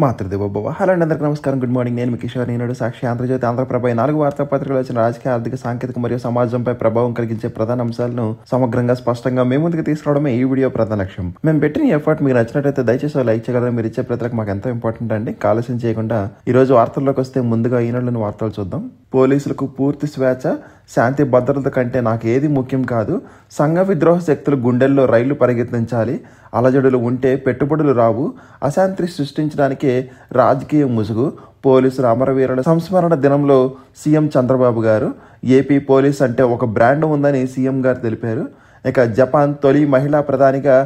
Matrudevobhava. Hello అండి, అందరికీ నమస్కారం. Good morning. నేను మీ కిషోర్. ఈనాడు, సాక్షి, ఆంధ్రజ్యోతి, ఆంధ్రప్రభ 4 వార్తాపత్రికలు వచ్చిన రాజకీయ, ఆర్థిక, సాంకేతిక మరియు సమాజంపై ప్రభావం కలిగించే ప్రధాన అంశాలను సమగ్రంగా, స్పష్టంగా మేము ముందుకు తీసుకురావడమే ఈ వీడియో ప్రధాన లక్ష్యం. మేము పెట్టిన ఎఫర్ట్ మీకు నచ్చినట్లయితే దయచేసి లైక్ చేయగలరు. మీరు ఇచ్చే ప్రతిలకు మాకు ఎంతో ఇంపార్టెంట్ అండి. ఆలస్యం చేయకుండా ఈ రోజు వార్తల్లోకి వస్తే ముందుగా ఈనాడులోని వార్తలు చూద్దాం. పోలీసులకు పూర్తి స్వేచ్ఛ, శాంతి భద్రత కంటే నాకు ఏది ముఖ్యం కాదు. సంఘ విద్రోహ శక్తులు గుండెల్లో రైళ్లు పరిగెత్తించాలి. అలజడులు ఉంటే పెట్టుబడులు రావు. అశాంతి సృష్టించడానికే రాజకీయ ముసుగు. పోలీసుల అమరవీరుల సంస్మరణ దినంలో సీఎం చంద్రబాబు గారు ఏపీ పోలీస్ అంటే ఒక బ్రాండ్ ఉందని సీఎం గారు తెలిపారు. ఇక జపాన్ తొలి మహిళా ప్రధానిగా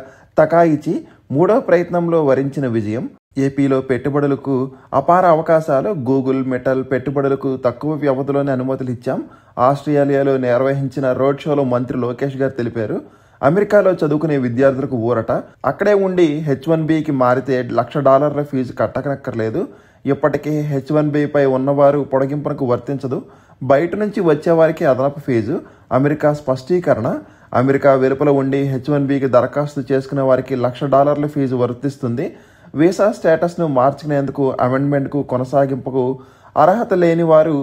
తకాయిచి 3వ ప్రయత్నంలో వరించిన విజయం. ఏపీలో పెట్టుబడులకు అపార అవకాశాలు. గూగుల్, మెటల్ పెట్టుబడులకు తక్కువ వ్యవధిలోనే అనుమతులు ఇచ్చాం. ఆస్ట్రేలియాలో నిర్వహించిన రోడ్ షోలో మంత్రి లోకేష్ గారు తెలిపారు. అమెరికాలో చదువుకునే విద్యార్థులకు ఊరట. అక్కడే ఉండి H1Bకి మారితే $1,00,000 ఫీజు కట్టనక్కర్లేదు. ఇప్పటికే H1Bపై ఉన్నవారు పొడిగింపునకు వర్తించదు. బయట నుంచి వచ్చేవారికి అదనపు ఫీజు. అమెరికా స్పష్టీకరణ. అమెరికా వెలుపల ఉండి H1Bకి దరఖాస్తు చేసుకునే వారికి $1,00,000 ఫీజు వర్తిస్తుంది. వీసా స్టేటస్ను మార్చుకునేందుకు, అమెండ్మెంట్కు, కొనసాగింపుకు అర్హత లేని వారు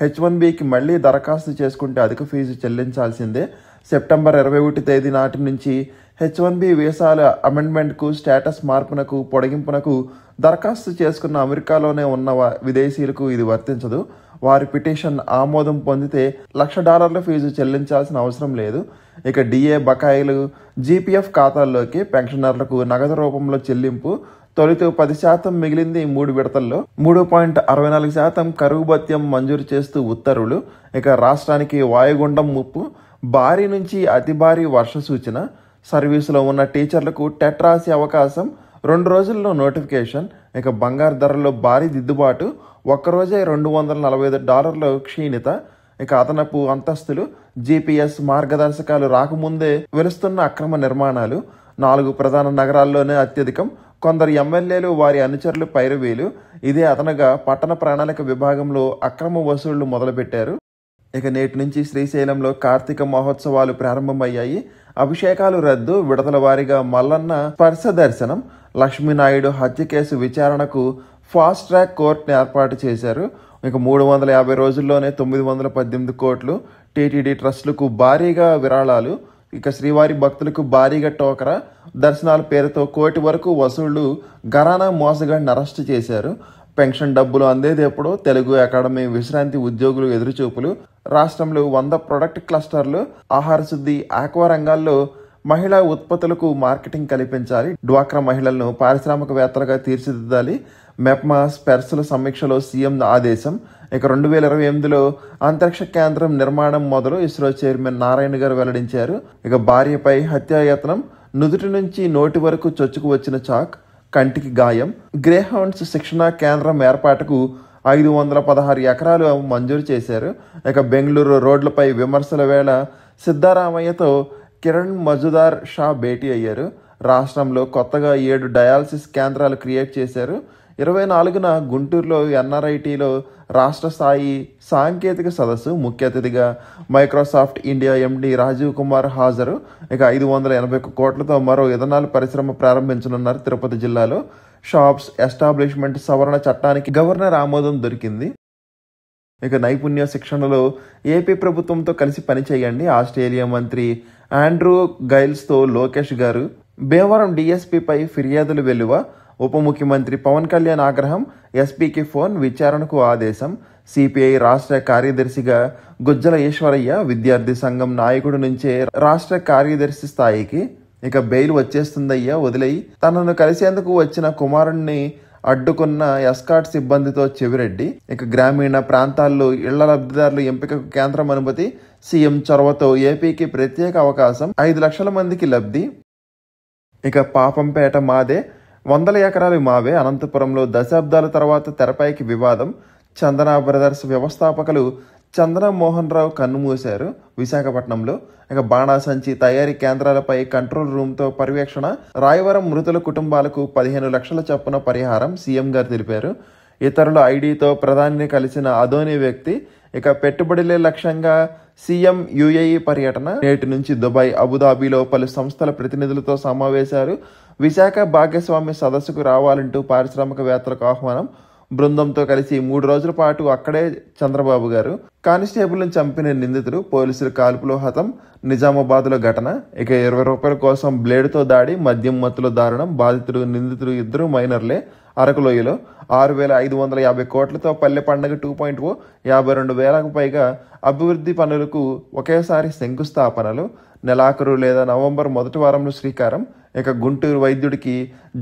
H1Bకి మళ్లీ దరఖాస్తు చేసుకుంటే అధిక ఫీజు చెల్లించాల్సిందే. సెప్టెంబర్ 21 తేదీ నాటి నుంచి H1B వీసాల అమెండ్మెంట్కు, స్టేటస్ మార్పునకు, పొడిగింపునకు దరఖాస్తు చేసుకున్న అమెరికాలోనే ఉన్న విదేశీయులకు ఇది వర్తించదు. వారి పిటిషన్ ఆమోదం పొందితే $1,00,000 ఫీజు చెల్లించాల్సిన అవసరం లేదు. ఇక DA బకాయిలు GPF ఖాతాల్లోకి, పెన్షనర్లకు నగదు రూపంలో చెల్లింపు. తొలుత 10% మిగిలింది 3 విడతల్లో. 3.64% కరువు భత్యం మంజూరు చేస్తూ ఉత్తర్వులు. ఇక రాష్ట్రానికి వాయుగుండం ముప్పు. భారీ నుంచి అతి భారీ వర్ష సూచన. సర్వీసులో ఉన్న టీచర్లకు టెట్ రాసే అవకాశం. 2 రోజుల్లో నోటిఫికేషన్. ఇక బంగారు ధరల్లో భారీ దిద్దుబాటు. ఒక్కరోజే $245 క్షీణిత. ఇక అదనపు అంతస్తులు. GPS మార్గదర్శకాలు రాకముందే వెలుస్తున్న అక్రమ నిర్మాణాలు. 4 ప్రధాన నగరాల్లోనే అత్యధికం. కొందరు ఎమ్మెల్యేలు, వారి అనుచరులు పైరవీలు. ఇదే అదనగా పట్టణ ప్రణాళిక విభాగంలో అక్రమ వసూళ్లు మొదలుపెట్టారు. ఇక నేటి నుంచి శ్రీశైలంలో కార్తీక మహోత్సవాలు ప్రారంభమయ్యాయి. అభిషేకాలు రద్దు. విడతల వారీగా మల్లన్న స్పర్శ దర్శనం. లక్ష్మీనాయుడు హత్య కేసు విచారణకు ఫాస్ట్ ట్రాక్ కోర్టును ఏర్పాటు చేశారు. ఇక 350 రోజుల్లోనే 918 కోట్లు. టీటీడీ ట్రస్టులకు భారీగా విరాళాలు. ఇక శ్రీవారి భక్తులకు భారీగా టోకరా. దర్శనాల పేరుతో కోటి వరకు వసూళ్లు. ఘరానా మోసగాడిని అరెస్టు చేశారు. పెన్షన్ డబ్బులు అందేది ఎప్పుడో. తెలుగు అకాడమీ విశ్రాంతి ఉద్యోగులు ఎదురుచూపులు. రాష్ట్రంలో 100 ప్రొడక్ట్ క్లస్టర్లు. ఆహార శుద్ధి, ఆక్వా రంగాల్లో మహిళా ఉత్పత్తులకు మార్కెటింగ్ కల్పించాలి. డ్వాక్రా మహిళలను పారిశ్రామికవేత్తలుగా తీర్చిదిద్దాలి. మెప్మా స్పెర్సుల సమీక్షలో సీఎం ఆదేశం. ఇక 2028లో అంతరిక్ష కేంద్రం నిర్మాణం మొదలు. ఇస్రో చైర్మన్ నారాయణ గారు వెల్లడించారు. ఇక భార్యపై హత్యాయత్నం. నుదుటి నుంచి నోటి వరకు చొచ్చుకు వచ్చిన చాక్, కంటికి గాయం. గ్రేహౌండ్స్ శిక్షణా కేంద్రం ఏర్పాటుకు 516 ఎకరాలు మంజూరు చేశారు. ఇక బెంగళూరు రోడ్లపై విమర్శల వేళ సిద్ధారామయ్యతో కిరణ్ మజుదార్ షా భేటీ అయ్యారు. రాష్ట్రంలో కొత్తగా 7 డయాలసిస్ కేంద్రాలు క్రియేట్ చేశారు. 24న గుంటూరులో NRITలో రాష్ట్ర స్థాయి సాంకేతిక సదస్సు. ముఖ్య అతిథిగా Microsoft India MD Rajiv Kumar హాజరు. ఇక 581 కోట్లతో మరో ఇథనాల్ పరిశ్రమ ప్రారంభించనున్నారు తిరుపతి జిల్లాలో. షాప్స్ ఎస్టాబ్లిష్మెంట్ సవరణ చట్టానికి గవర్నర్ ఆమోదం దొరికింది. ఇక నైపుణ్య శిక్షణలో ఏపీ ప్రభుత్వంతో కలిసి పనిచేయండి. ఆస్ట్రేలియా మంత్రి ఆండ్రూ గైల్స్తో లోకేష్ గారు. భీమవరం DSPపై ఫిర్యాదులు వెలువ. ఉప ముఖ్యమంత్రి పవన్ కళ్యాణ్ ఆగ్రహం. ఎస్పీకి ఫోన్. విచారణకు ఆదేశం. సిపిఐ రాష్ట్ర కార్యదర్శిగా గుజ్జల ఈశ్వరయ్య విద్యార్థి సంఘం నాయకుడి నుంచే రాష్ట్ర కార్యదర్శి స్థాయికి. ఇక బెయిల్ వచ్చేస్తుందయ్యా, వదిలేయి. తనను కలిసేందుకు వచ్చిన కుమారుణ్ణి అడ్డుకున్న ఎస్కాట్ సిబ్బందితో చెవిరెడ్డి. ఇక గ్రామీణ ప్రాంతాల్లో ఇళ్ల లబ్ధిదారుల ఎంపికకు కేంద్రం అనుమతి. సీఎం చొరవతో ఏపీకి ప్రత్యేక అవకాశం. 5 లక్షల మందికి లబ్ధి. ఇక పాపంపేట మాదే, 100 ఎకరాలు మావే. అనంతపురంలో దశాబ్దాల తర్వాత తెరపైకి వివాదం. చందన బ్రదర్స్ వ్యవస్థాపకులు చందన మోహన్ రావు కన్నుమూశారు విశాఖపట్నంలో. ఇక బాణాసంచి తయారీ కేంద్రాలపై కంట్రోల్ రూమ్తో పర్యవేక్షణ. రాయవరం మృతుల కుటుంబాలకు 15 లక్షల చొప్పున పరిహారం సీఎం గారు తెలిపారు. ఇతరుల ఐడీతో ప్రధానిని కలిసిన అదోని వ్యక్తి. ఇక పెట్టుబడులే లక్ష్యంగా సీఎం యుఏఈ పర్యటన, నేటి నుంచి దుబాయ్, అబుదాబిలో పలు సంస్థల ప్రతినిధులతో సమావేశాలు, విశాఖ భాగస్వామ్య సదస్సుకు రావాలంటూ పారిశ్రామికవేత్తలకు ఆహ్వానం, బృందంతో కలిసి 3 రోజుల పాటు అక్కడే చంద్రబాబు గారు. కానిస్టేబుల్ని చంపిన నిందితుడు, పోలీసుల కాల్పులో హతం, నిజామాబాద్లో ఘటన. ఇక 20 రూపాయల కోసం బ్లేడుతో దాడి, మద్యం మత్తులో దారుణం, బాధితుడు నిందితుడు ఇద్దరు మైనర్లే. అరకులోయలో 6,550 కోట్లతో పల్లె పండుగ 2.0, 52,000కు పైగా అభివృద్ధి పనులకు ఒకేసారి శంకుస్థాపనలు. నెలాఖరు లేదా నవంబర్ మొదటి వారంలో శ్రీకారం. ఇక గుంటూరు వైద్యుడికి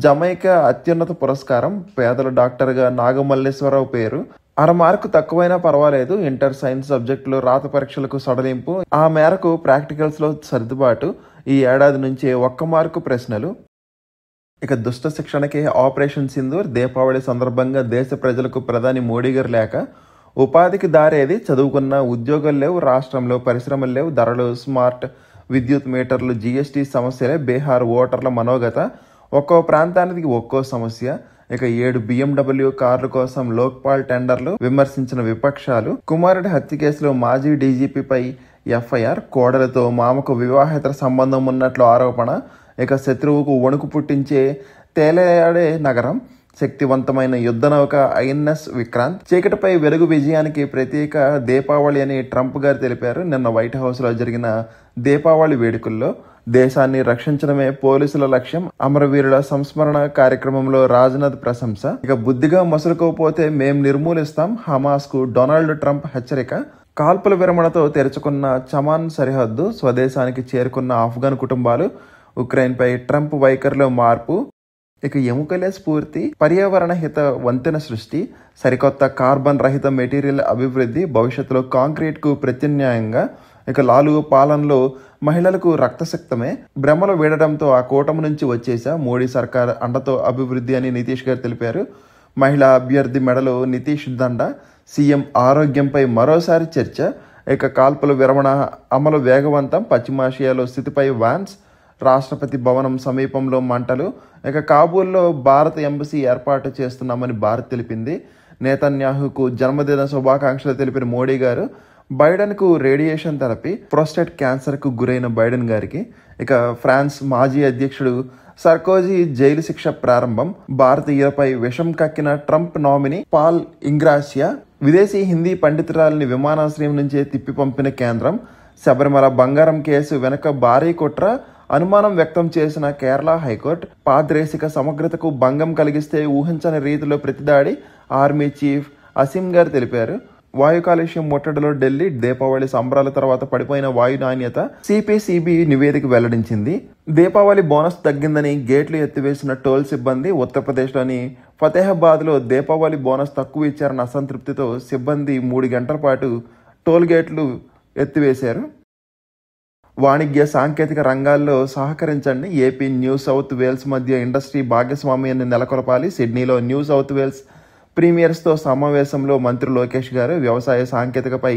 జమైకా అత్యున్నత పురస్కారం, పేదల డాక్టర్గా నాగమల్లేశ్వరరావు పేరు. 1/2 మార్కు తక్కువైనా పర్వాలేదు, ఇంటర్ సైన్స్ సబ్జెక్టులో రాత పరీక్షలకు సడలింపు, ఆ మేరకు ప్రాక్టికల్స్లో సర్దుబాటు. ఈ ఏడాది నుంచే 1 మార్కు ప్రశ్నలు. ఇక దుష్ట శిక్షణకే ఆపరేషన్ సింధూర్, దీపావళి సందర్భంగా దేశ ప్రజలకు ప్రధాని మోడీ గారు లేఖ. ఉపాధికి దారేది, చదువుకున్న ఉద్యోగాలు లేవు, రాష్ట్రంలో పరిశ్రమలు లేవు, ధరలు, స్మార్ట్ విద్యుత్ మీటర్లు, జీఎస్టీ సమస్యలే బీహార్ ఓటర్ల మనోగత. ఒక్కో ప్రాంతానికి ఒక్కో సమస్య. ఇక 7 BMW కార్ల కోసం లోక్పాల్ టెండర్లు, విమర్శించిన విపక్షాలు. కుమారుడి హత్య కేసులో మాజీ డీజీపీపై ఎఫ్ఐఆర్, కోడలతో మామకు వివాహేతర సంబంధం ఉన్నట్లు ఆరోపణ. ఇక శత్రువుకు వణుకు పుట్టించే తేలియాడే నగరం, శక్తివంతమైన యుద్ధ నౌక ఐఎన్ఎస్ విక్రాంత్. చీకటిపై వెలుగు విజయానికి ప్రత్యేక దీపావళి అని ట్రంప్ గారు తెలిపారు. నిన్న వైట్ హౌస్లో జరిగిన దీపావళి వేడుకల్లో దేశాన్ని రక్షించడమే పోలీసుల లక్ష్యం, అమరవీరుల సంస్మరణ కార్యక్రమంలో రాజ్నాథ్ ప్రశంస. ఇక బుద్ధిగా మసులుకోపోతే మేం నిర్మూలిస్తాం, హమాస్కు డొనాల్డ్ ట్రంప్ హెచ్చరిక. కాల్పుల విరమణతో తెరుచుకున్న చమాన్ సరిహద్దు, స్వదేశానికి చేరుకున్న ఆఫ్ఘన్ కుటుంబాలు. ఉక్రెయిన్పై ట్రంప్ వైఖరిలో మార్పు. ఇక ఎముకలే స్ఫూర్తి, పర్యావరణ హిత వంతెన సృష్టి, సరికొత్త కార్బన్ రహిత మెటీరియల్ అభివృద్ధి, భవిష్యత్తులో కాంక్రీట్కు ప్రత్యామ్నాయంగా. ఇక లాలు పాలనలో మహిళలకు రక్తశక్తమే, భ్రమలు వీడడంతో ఆ కూటమి నుంచి వచ్చేసా, మోడీ సర్కార్ అండతో అభివృద్ధి అని నితీష్ గారు తెలిపారు. మహిళా అభ్యర్థి మెడలో నితీష్ దండ, సీఎం ఆరోగ్యంపై మరోసారి చర్చ. ఇక కాల్పుల విరమణ అమలు వేగవంతం, పశ్చిమాసియాలో స్థితిపై వాన్స్, రాష్ట్రపతి భవనం సమీపంలో మంటలు. ఇక కాబూల్లో భారత ఎంబసీ ఏర్పాటు చేస్తున్నామని భారత్ తెలిపింది. నేతన్యాహుకు జన్మదిన శుభాకాంక్షలు తెలిపిన మోడీ గారు. బైడెన్కు రేడియేషన్ థెరపీ, ప్రోస్టేట్ క్యాన్సర్కు గురైన బైడెన్ గారికి. ఇక ఫ్రాన్స్ మాజీ అధ్యక్షుడు సర్కోజీ జైలు శిక్ష ప్రారంభం. భారతీయులపై విషం కక్కిన ట్రంప్ నామినీ పాల్ ఇంగ్రాసియా. విదేశీ హిందీ పండితురాలిని విమానాశ్రయం నుంచే తిప్పి పంపిన కేంద్రం. శబరిమల బంగారం కేసు వెనుక భారీ కుట్ర, అనుమానం వ్యక్తం చేసిన కేరళ హైకోర్టు. పాద్రేసిక సమగ్రతకు భంగం కలిగిస్తే ఊహించని రీతిలో ప్రతిదాడి, ఆర్మీ చీఫ్ అసీం గారు తెలిపారు. వాయు కాలుష్యం ముట్టడిలో ఢిల్లీ, దీపావళి సంబరాల తర్వాత పడిపోయిన వాయు నాణ్యత, సిపిసిబి నివేదిక వెల్లడించింది. దీపావళి బోనస్ తగ్గిందని గేట్లు ఎత్తివేసిన టోల్ సిబ్బంది. ఉత్తరప్రదేశ్లోని ఫతేహాబాద్లో దీపావళి బోనస్ తక్కువ ఇచ్చారన్న అసంతృప్తితో సిబ్బంది 3 గంటల పాటు టోల్ గేట్లు ఎత్తివేశారు. వాణిజ్య సాంకేతిక రంగాల్లో సహకరించండి, ఏపీ న్యూ సౌత్ వేల్స్ మధ్య ఇండస్ట్రీ భాగస్వామ్యాన్ని నెలకొల్పాలి. సిడ్నీలో న్యూ సౌత్ వేల్స్ ప్రీమియర్స్తో సమావేశంలో మంత్రి లోకేష్ గారు. వ్యవసాయ సాంకేతికపై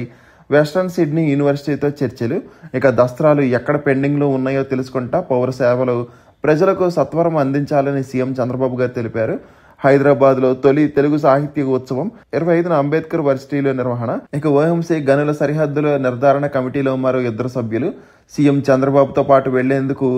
వెస్ట్రన్ సిడ్నీ యూనివర్సిటీతో చర్చలు. ఇక దస్త్రాలు ఎక్కడ పెండింగ్లో ఉన్నాయో తెలుసుకుంటా పౌర సేవలు ప్రజలకు సత్వరం అందించాలని సీఎం చంద్రబాబు గారు తెలిపారు. హైదరాబాద్లో తొలి తెలుగు సాహిత్య ఉత్సవం 25న అంబేద్కర్ వర్సిటీలో నిర్వహణ. ఇక ఓఎంసీ గనుల సరిహద్దుల నిర్ధారణ కమిటీలో మరో 2 సభ్యులు. సీఎం చంద్రబాబుతో పాటు వెళ్లేందుకు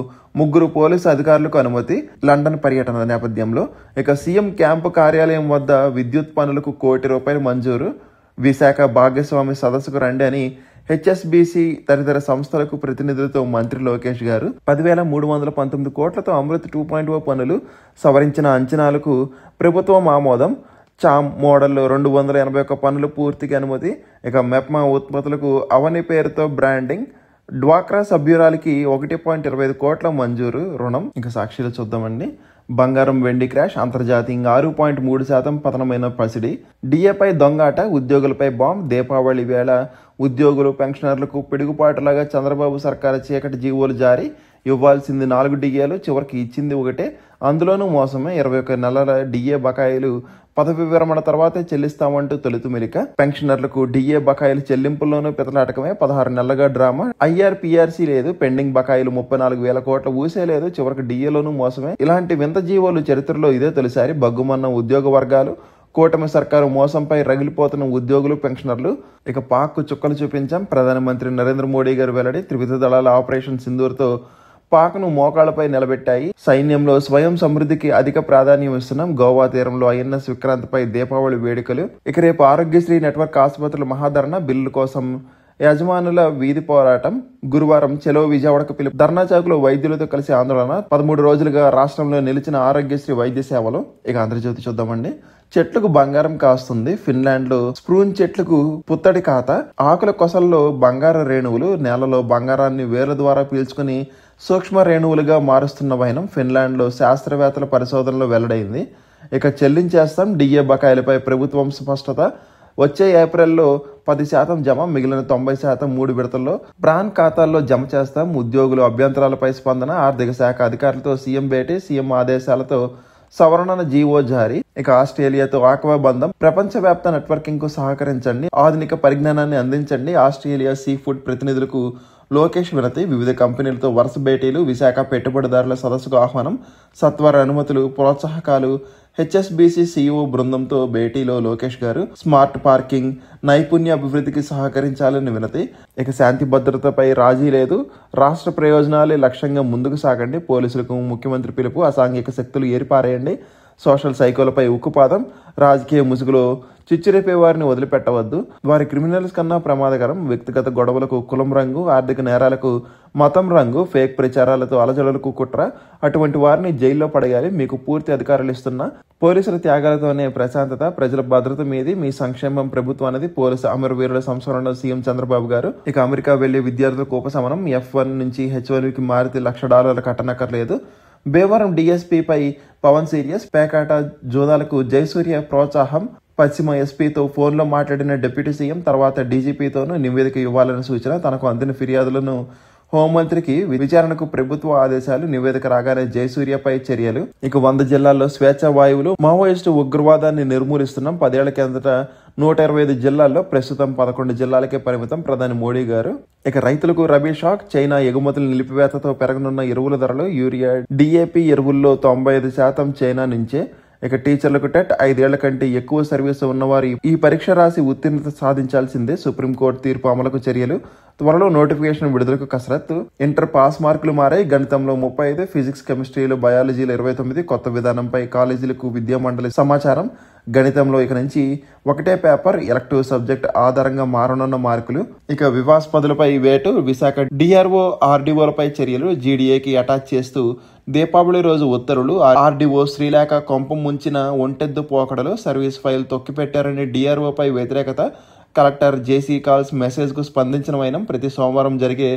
3 పోలీసు అధికారులకు అనుమతి. లండన్ పర్యటన నేపథ్యంలో ఇక సీఎం క్యాంపు కార్యాలయం వద్ద విద్యుత్ పనులకు ₹1 కోటి మంజూరు. విశాఖ భాగస్వామి సదస్సుకు రండి అని హెచ్ఎస్బీసీ తదితర సంస్థలకు ప్రతినిధులతో మంత్రి లోకేష్ గారు. 10,319 కోట్లతో అమృత్ 2.0 పనులు, సవరించిన అంచనాలకు ప్రభుత్వం ఆమోదం. చామ్ మోడల్లో 281 పనులు పూర్తికి అనుమతి. ఇక మెప్మా ఉత్పత్తులకు అవని పేరుతో బ్రాండింగ్. డ్వాక్రా సభ్యురాలికి 1.25 కోట్ల మంజూరు రుణం. ఇక సాక్షిలో చూద్దామండి. బంగారం వెండి క్రాష్, అంతర్జాతీయంగా 6.3% పతనమైన పసిడి. డిఏపై దొంగాట, ఉద్యోగులపై బాంబ్. దీపావళి వేళ ఉద్యోగులు పెన్షనర్లకు పిడుగుపాటులాగా చంద్రబాబు సర్కారు చీకటి జీవోలు జారీ. ఇవ్వాల్సింది 4 డిఏలు, చివరికి ఇచ్చింది 1. అందులోనూ మోసమే. 21 నెలల డిఏ బకాయిలు పదవి విరమణ తర్వాతే చెల్లిస్తామంటూ తొలుతు మెలిక. పెన్షనర్లకు డిఏ బకాయిలు చెల్లింపుల్లోనూ పితలాటకమే. 16 నెలలుగా డ్రామా. ఐఆర్పీఆర్సీ లేదు, పెండింగ్ బకాయిలు 34,000 కోట్ల ఊసే లేదు, చివరికి డిఏలోనూ మోసమే. ఇలాంటి వింత జీవోలు చరిత్రలో ఇదే తొలిసారి. బగ్గుమన్న ఉద్యోగ వర్గాలు, కూటమి సర్కారు మోసంపై రగిలిపోతున్న ఉద్యోగులు, పెన్షనర్లు. ఇక పాక్ చుక్కలు చూపించాం. ప్రధానమంత్రి నరేంద్ర మోడీ గారు వెల్లడి. త్రివిధ దళాల ఆపరేషన్ సింధూర్తో పాక్ను మోకాళ్లపై నిలబెట్టాయి. సైన్యంలో స్వయం సమృద్ధికి అధిక ప్రాధాన్యం ఇస్తున్నాం. గోవా తీరంలో ఐఎన్ఎస్ విక్రాంత్పై దీపావళి వేడుకలు. ఇక రేపు ఆరోగ్యశ్రీ నెట్వర్క్ ఆసుపత్రుల మహాధరణ. బిల్లు కోసం యజమానుల వీధి పోరాటం. గురువారం చెలో విజయవాడకు పిలుపు. ధర్నా చౌక్లో వైద్యులతో కలిసి ఆందోళన. 13 రోజులుగా రాష్ట్రంలో నిలిచిన ఆరోగ్యశ్రీ వైద్య సేవలు. ఇక ఆంధ్రజ్యోతి చూద్దామండి. చెట్లకు బంగారం కాస్తుంది. ఫిన్లాండ్ లో స్ప్రూన్ చెట్లకు పుత్తడి ఖాత. ఆకుల కొసల్లో బంగార రేణువులు. నేలలో బంగారాన్ని వేర్ల ద్వారా పీల్చుకుని సూక్ష్మ రేణువులుగా మారుస్తున్న వైనం ఫిన్లాండ్ లో శాస్త్రవేత్తల పరిశోధనలో వెల్లడైంది. ఇక చెల్లించేస్తాం. డిఏ బకాయిలపై ప్రభుత్వం స్పష్టత. వచ్చే ఏప్రిల్లో 10% జమ, మిగిలిన 90% 3 విడతల్లో ప్రాన్ ఖాతాల్లో జమ చేస్తాం. ఉద్యోగులు అభ్యంతరాలపై స్పందన. ఆర్థిక శాఖ అధికారులతో సీఎం భేటీ. సీఎం ఆదేశాలతో సవరణ జీవో జారీ. ఇక ఆస్ట్రేలియాతో ఆక్వా బంధం. ప్రపంచవ్యాప్త నెట్వర్కింగ్ కు సహకరించండి, ఆధునిక పరిజ్ఞానాన్ని అందించండి. ఆస్ట్రేలియా సీ ఫుడ్ ప్రతినిధులకు లోకేష్ వినతి. వివిధ కంపెనీలతో వరుస భేటీలు. విశాఖ పెట్టుబడిదారుల సదస్సుకు ఆహ్వానం. సత్వర అనుమతులు, ప్రోత్సాహకాలు. హెచ్ఎస్బీసీ సీఈఓ బృందంతో భేటీలో లోకేష్ గారు. స్మార్ట్ పార్కింగ్, నైపుణ్య అభివృద్ధికి సహకరించాలని వినతి. ఇక శాంతి భద్రతపై రాజీ లేదు, రాష్ట్ర ప్రయోజనాలే లక్ష్యంగా ముందుకు సాగండి. పోలీసులకు ముఖ్యమంత్రి పిలుపు. అసాంఘిక శక్తులు ఏరిపారేయండి. సోషల్ సైకోలపై ఉక్కుపాదం. రాజకీయ ముసుగులో చిచ్చురేపే వారిని వదిలిపెట్టవద్దు, వారి క్రిమినల్స్ కన్నా ప్రమాదకరం. వ్యక్తిగత గొడవలకు కులం రంగు, ఆర్థిక నేరాలకు మతం రంగు, ఫేక్ ప్రచారాలతో అలజడులకు కుట్ర. అటువంటి వారిని జైల్లో పడేయాలి. మీకు పూర్తి అధికారాలు ఇస్తున్నా. పోలీసుల త్యాగాలతోనే ప్రశాంతత, ప్రజల భద్రత మీది, మీ సంక్షేమం ప్రభుత్వం అనేది పోలీసు అమరవీరుల సంస్మరణలో సీఎం చంద్రబాబు గారు. ఇక అమెరికా వెళ్లే విద్యార్థులకు ఉపశమనం. F1 నుంచి H1కి మారితే $1,00,000 కట్టనక్కర్లేదు. భీమవరం డీఎస్పీపై పవన్ సీరియస్. పేకాట జోదాలకు జయసూర్య ప్రోత్సాహం. పశ్చిమ ఎస్పీతో ఫోన్లో మాట్లాడిన డిప్యూటీ సీఎం. తర్వాత డీజీపీతోనూ నివేదిక ఇవ్వాలని సూచన. తనకు అందిన ఫిర్యాదులను హోంమంత్రికి విచారణకు ప్రభుత్వ ఆదేశాలు. నివేదిక రాగానే జయసూర్యపై చర్యలు. ఇక 100 జిల్లాల్లో స్వేచ్ఛ వాయువులు. మావోయిస్టు ఉగ్రవాదాన్ని నిర్మూలిస్తున్నాం. 10 ఏళ్ల కిందట 125 జిల్లాల్లో, ప్రస్తుతం 11 జిల్లాలకే పరిమితం. ప్రధాని మోడీ గారు. ఇక రైతులకు రబీ షాక్. చైనా ఎగుమతుల నిలిపివేతతో పెరగనున్న ఎరువుల ధరలు. యూరియా, DAP ఎరువుల్లో 95% చైనా నుంచే. ఇక టీచర్లకు టెట్. 5 ఏళ్ల కంటే ఎక్కువ సర్వీసు ఉన్నవారు ఈ పరీక్ష రాసి ఉత్తీర్ణత సాధించాల్సిందే. సుప్రీంకోర్టు తీర్పు అమలుకు చర్యలు. త్వరలో నోటిఫికేషన్ విడుదలకు కసరత్తు. ఇంటర్ పాస్ మార్కులు మారాయి. గణితంలో 35, ఫిజిక్స్, కెమిస్ట్రీలో, బయాలజీలో 29. కొత్త విధానంపై కాలేజీలకు విద్యా మండలి సమాచారం. గణితంలో ఇక నుంచి ఒకటే పేపర్, ఎలక్టివ్ సబ్జెక్ట్ ఆధారంగా మారనున్న మార్కులు. ఇక వివాస్పదులపై వేటు. విశాఖ DRO, RDOలపై చర్యలు. GDAకి అటాచ్ చేస్తూ దీపావళి రోజు ఉత్తర్వులు. RDO శ్రీలేఖ కొంపం ముంచిన ఒంటెద్దు పోకడలు. సర్వీస్ ఫైల్ తొక్కిపెట్టారని DROపై వ్యతిరేకత. కలెక్టర్ జేసీ కాల్స్ మెసేజ్కు స్పందించిన వైనం. ప్రతి సోమవారం జరిగే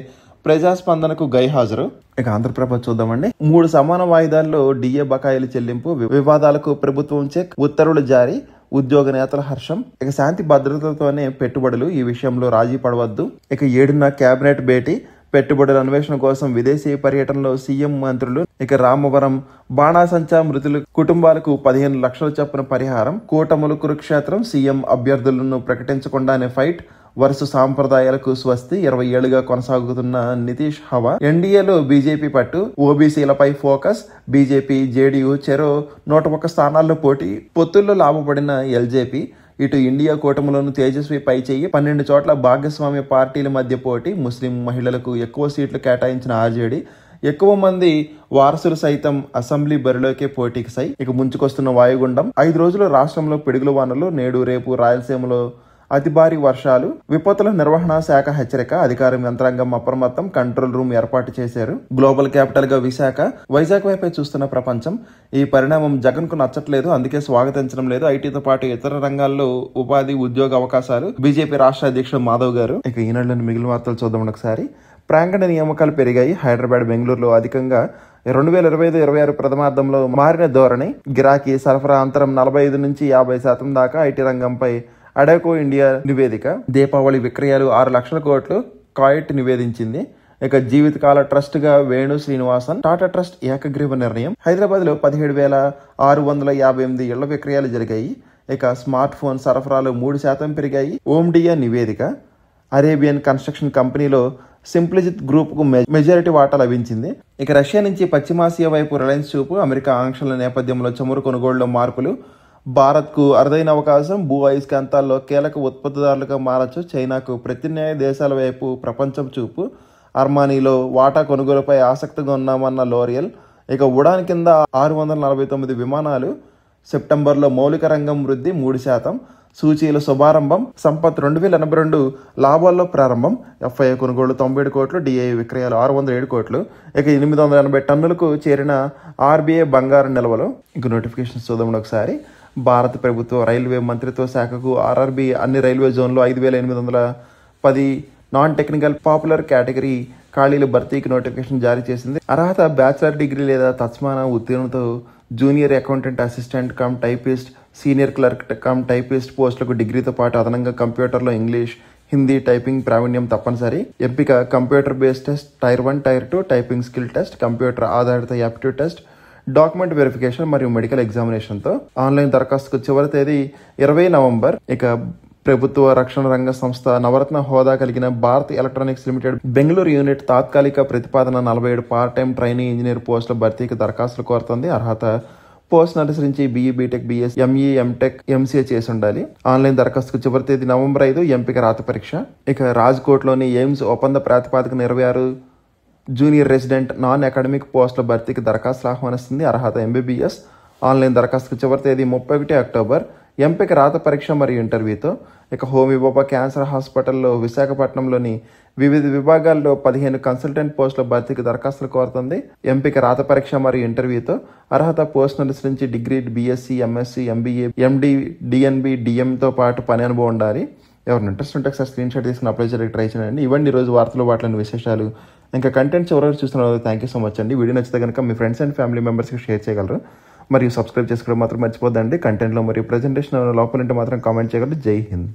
ప్రజాస్పందనకు గైహాజరు. ఇక ఆంధ్రప్రభ చూద్దామండి. 3 సమాన వాయిదాల్లో DA బకాయిల చెల్లింపు. వివాదాలకు ప్రభుత్వం చెక్. ఉత్తర్వులు జారీ. ఉద్యోగ నేతల హర్షం. ఇక శాంతి భద్రతతోనే పెట్టుబడులు. ఈ విషయంలో రాజీ పడవద్దు. ఇక 7న కేబినెట్ భేటీ. పెట్టుబడుల అన్వేషణ కోసం విదేశీ పర్యటనలో సీఎం, మంత్రులు. ఇక రామవరం బాణాసంచా మృతుల కుటుంబాలకు 15 లక్షల చొప్పున పరిహారం. కూటములు కురుక్షేత్రం. సీఎం అభ్యర్థులను ప్రకటించకుండానే ఫైట్. వరుస సాంప్రదాయాలకు స్వస్తి. 20 ఏళ్లుగా కొనసాగుతున్న నితీష్ హవా. ఎన్డీఏలో బీజేపీ పట్టు. ఓబీసీలపై ఫోకస్. బీజేపీ, జేడీయూ చెరో 101 స్థానాల్లో పోటీ. పొత్తుల్లో లాభపడిన ఎల్జేపీ. ఇటు ఇండియా కూటమిలోను తేజస్వి పై చెయ్యి. 12 చోట్ల భాగస్వామ్య పార్టీల మధ్య పోటీ. ముస్లిం మహిళలకు ఎక్కువ సీట్లు కేటాయించిన ఆర్జేడీ. ఎక్కువ మంది వారసులు సైతం అసెంబ్లీ బరిలోకే పోటీకి సై. ఇక ముంచుకొస్తున్న వాయుగుండం. 5 రోజులు రాష్ట్రంలో పిడుగుల వానలు. నేడు రేపు రాయలసీమలో అతి భారీ వర్షాలు. విపత్తుల నిర్వహణ శాఖ హెచ్చరిక. అధికార యంత్రాంగం అప్రమత్తం. కంట్రోల్ రూమ్ ఏర్పాటు చేశారు. గ్లోబల్ క్యాపిటల్ గా విశాఖ. వైజాగ్ వైపే చూస్తున్న ప్రపంచం. ఈ పరిణామం జగన్ కు నచ్చట్లేదు, అందుకే స్వాగతించడం లేదు. ఐటీతో పాటు ఇతర రంగాల్లో ఉపాధి, ఉద్యోగ అవకాశాలు. బీజేపీ రాష్ట్ర అధ్యక్షుడు మాధవ్ గారు. ఇక ఈనాడులోని మిగిలిన వార్తలు చూద్దాం ఒకసారి. ప్రాంగణ నియామకాలు పెరిగాయి. హైదరాబాద్, బెంగళూరులో అధికంగా. 2025-26 ప్రథమార్థంలో మారిన ధోరణి. గిరాకీ, సరఫరా అంతరం 45 నుంచి 50% దాకా. ఐటీ రంగంపై అడెకో ఇండియా నివేదిక. దీపావళి విక్రయాలు 6 లక్షల కోట్లు కాయిట్ నివేదించింది. ఇక జీవితకాల ట్రస్ట్ గా వేణు శ్రీనివాసన్. టాటా ట్రస్ట్ ఏకగ్రీవ నిర్ణయం. హైదరాబాద్ లో 17,658 ఇళ్ల విక్రయాలు జరిగాయి. ఇక స్మార్ట్ ఫోన్ సరఫరాలు 3% పెరిగాయి. ఓమ్డియా నివేదిక. అరేబియన్ కన్స్ట్రక్షన్ కంపెనీలో సింప్లిజిత్ గ్రూప్ కు మెజారిటీ వాటా లభించింది. ఇక రష్యా నుంచి పశ్చిమాసియా వైపు రిలయన్స్ చూపు. అమెరికా ఆంక్షల నేపథ్యంలో చమురు కొనుగోలులో మార్పులు. భారత్కు అరుదైన అవకాశం. భూ అయస్కాంతాల్లో కీలక ఉత్పత్తిదారులుగా మారచ్చు. చైనాకు ప్రత్యామ్నాయ దేశాల వైపు ప్రపంచం చూపు. అర్మానీలో వాటా కొనుగోలుపై ఆసక్తిగా ఉన్నామన్న లోరియల్. ఇక ఉడాన్ కింద 649 విమానాలు. సెప్టెంబర్లో మౌలిక రంగం వృద్ధి 3%. సూచీల శుభారంభం. సంపత్ 2082 లాభాల్లో ప్రారంభం. ఎఫ్ఐఐ కొనుగోలు 97 కోట్లు. డిఐ విక్రయాలు 607 కోట్లు. ఇక 880 టన్నులకు చేరిన ఆర్బీఐ బంగారు నిల్వలు. ఇక నోటిఫికేషన్స్ చూద్దాం ఒకసారి. భారత ప్రభుత్వ రైల్వే మంత్రిత్వ శాఖకు ఆర్ఆర్బీ అన్ని రైల్వే జోన్లో 5810 నాన్ టెక్నికల్ పాపులర్ కేటగిరీ ఖాళీల భర్తీకి నోటిఫికేషన్ జారీ చేసింది. అర్హత బ్యాచిలర్ డిగ్రీ లేదా తత్సమాన ఉత్తీర్ణతో junior accountant, assistant cum typist, senior clerk cum typist పోస్టులకు డిగ్రీతో పాటు అదనంగా కంప్యూటర్లో ఇంగ్లీష్, హిందీ టైపింగ్ ప్రావీణ్యం తప్పనిసరి. ఎంపిక computer based test, tier 1, tier 2, typing skill test, computer ఆధారిత యాప్టిట్యూడ్ టెస్ట్, డాక్యుమెంట్ వెరిఫికేషన్ మరియు మెడికల్ ఎగ్జామినేషన్తో. ఆన్లైన్ దరఖాస్తుకు చివరి తేదీ 20 నవంబర్. ఇక ప్రభుత్వ రక్షణ రంగ సంస్థ నవరత్న హోదా కలిగిన Bharat electronics limited Bengaluru unit తాత్కాలిక ప్రతిపాదన 47 పార్ట్ టైం ట్రైనీ ఇంజనీర్ పోస్టుల భర్తీకి దరఖాస్తులు కోరుతుంది. అర్హత పోస్టును అనుసరించి BE, BTech, BS, ME, MTech, MCA చేసి ఉండాలి. ఆన్లైన్ దరఖాస్తుకు చివరి తేదీ నవంబర్ 5. ఎంపిక రాత పరీక్ష. ఇక రాజ్కోట్లోని ఎయిమ్స్ ఒప్పంద ప్రాతిపాదికన 26 జూనియర్ రెసిడెంట్ నాన్ అకాడమిక్ పోస్టుల భర్తీకి దరఖాస్తులు ఆహ్వానిస్తుంది. అర్హత ఎంబీబీఎస్. ఆన్లైన్ దరఖాస్తుకు చివరి తేదీ 31 అక్టోబర్. ఎంపిక రాత పరీక్ష మరియు ఇంటర్వ్యూతో. ఇక హోమీ బాబా క్యాన్సర్ హాస్పిటల్లో విశాఖపట్నంలోని వివిధ విభాగాల్లో 15 కన్సల్టెంట్ పోస్టుల భర్తీకి దరఖాస్తులు కోరుతుంది. ఎంపిక రాత పరీక్ష మరియు ఇంటర్వ్యూతో. అర్హత పోస్టును అనుసరించి డిగ్రీ, బీఎస్సీ, ఎంఎస్సీ, ఎంబీఏ, ఎండి, డిఎన్బి, డిఎంతో పాటు పని అనుభవం ఉండాలి. ఎవరిని ఇంట్రెస్ట్ ఉంటే ఒకసారి స్క్రీన్ షాట్ తీసుకుని అప్లై చేయడానికి ట్రై చేయండి. ఇవ్వండి ఈరోజు వార్తలు, వాటిలోని విశేషాలు. ఇంకా కంటెంట్ చివరికి చూస్తున్నారు. థ్యాంక్ యూ సో మచ్ అండి. వీడియో నచ్చితే కనుక మీ ఫ్రెండ్స్ అండ్ ఫ్యామిలీ మెంబర్స్కి షేర్ చేయగలరు. మరియు సబ్స్క్రైబ్ చేసుకోవడం మాత్రం మర్చిపోద్దండి. కంటెంట్లో మరియు ప్రజెంటేషన్ లోపల ఉంటే మాత్రం కామెంట్ చేయగలరు. జై హింద్.